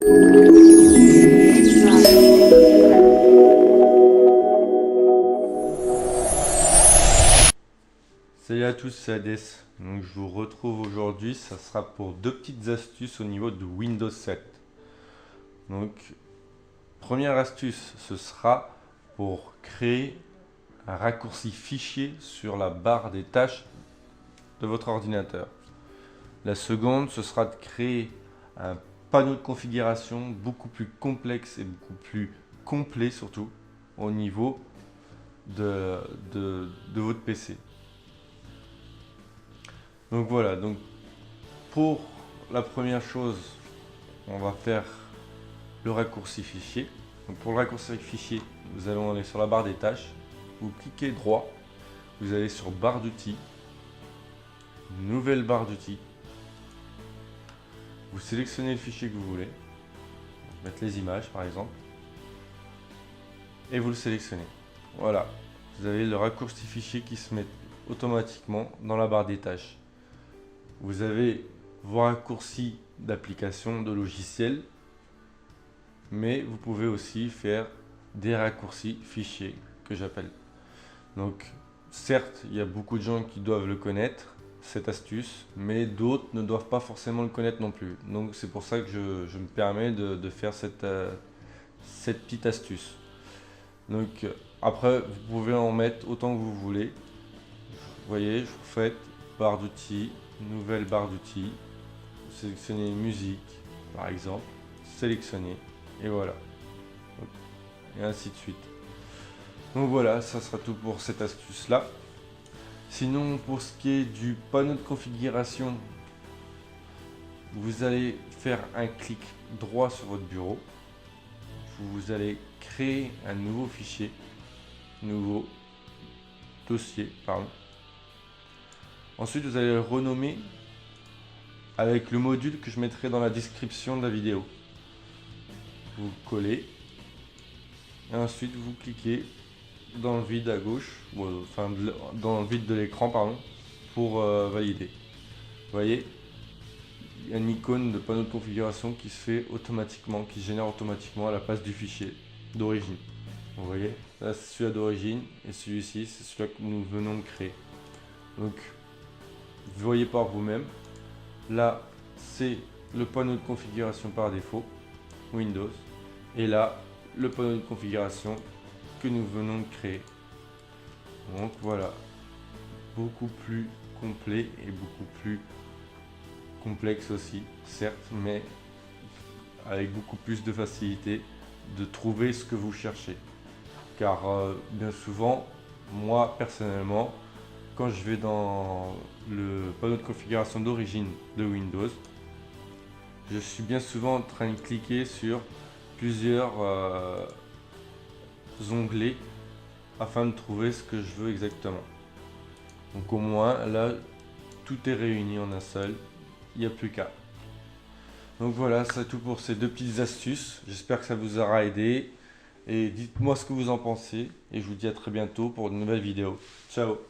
Salut à tous, c'est Hades. Donc je vous retrouve aujourd'hui, ça sera pour deux petites astuces au niveau de Windows 7. Donc première astuce, ce sera pour créer un raccourci fichier sur la barre des tâches de votre ordinateur. La seconde, ce sera de créer un panneau de configuration beaucoup plus complexe et beaucoup plus complet surtout au niveau de votre PC. Donc voilà, donc pour la première chose, on va faire le raccourci fichier. Donc pour le raccourci fichier, vous allez aller sur la barre des tâches, vous cliquez droit, vous allez sur barre d'outils, nouvelle barre d'outils, vous sélectionnez le fichier que vous voulez, mettre les images par exemple, et vous le sélectionnez. Voilà, vous avez le raccourci fichier qui se met automatiquement dans la barre des tâches. Vous avez vos raccourcis d'application, de logiciels, mais vous pouvez aussi faire des raccourcis fichiers que j'appelle. Donc certes, il y a beaucoup de gens qui doivent le connaître, cette astuce, mais d'autres ne doivent pas forcément le connaître non plus. Donc c'est pour ça que je me permets de faire cette petite astuce. Donc après, vous pouvez en mettre autant que vous voulez. Vous voyez, vous faites barre d'outils, nouvelle barre d'outils, sélectionnez musique par exemple, sélectionnez et voilà, et ainsi de suite. Donc voilà, ça sera tout pour cette astuce là. Sinon, pour ce qui est du panneau de configuration, vous allez faire un clic droit sur votre bureau, vous allez créer un nouveau fichier, nouveau dossier, pardon. Ensuite, vous allez le renommer avec le module que je mettrai dans la description de la vidéo. Vous collez et ensuite vous cliquez dans le vide à gauche, enfin dans le vide de l'écran pardon, pour valider. Vous voyez, il y a une icône de panneau de configuration qui se fait automatiquement, qui se génère automatiquement à la place du fichier d'origine. Vous voyez, là c'est celui-là d'origine et celui-ci c'est celui-là que nous venons de créer. Donc vous voyez par vous-même, là c'est le panneau de configuration par défaut Windows et là le panneau de configuration que nous venons de créer. Donc voilà, beaucoup plus complet et beaucoup plus complexe aussi, certes, mais avec beaucoup plus de facilité de trouver ce que vous cherchez. Car bien souvent, moi personnellement, quand je vais dans le panneau de configuration d'origine de Windows, je suis bien souvent en train de cliquer sur plusieurs onglets afin de trouver ce que je veux exactement. Donc au moins là, tout est réuni en un seul, il n'y a plus qu'à. Donc voilà, c'est tout pour ces deux petites astuces. J'espère que ça vous aura aidé. Et dites-moi ce que vous en pensez. Et je vous dis à très bientôt pour de nouvelles vidéos. Ciao!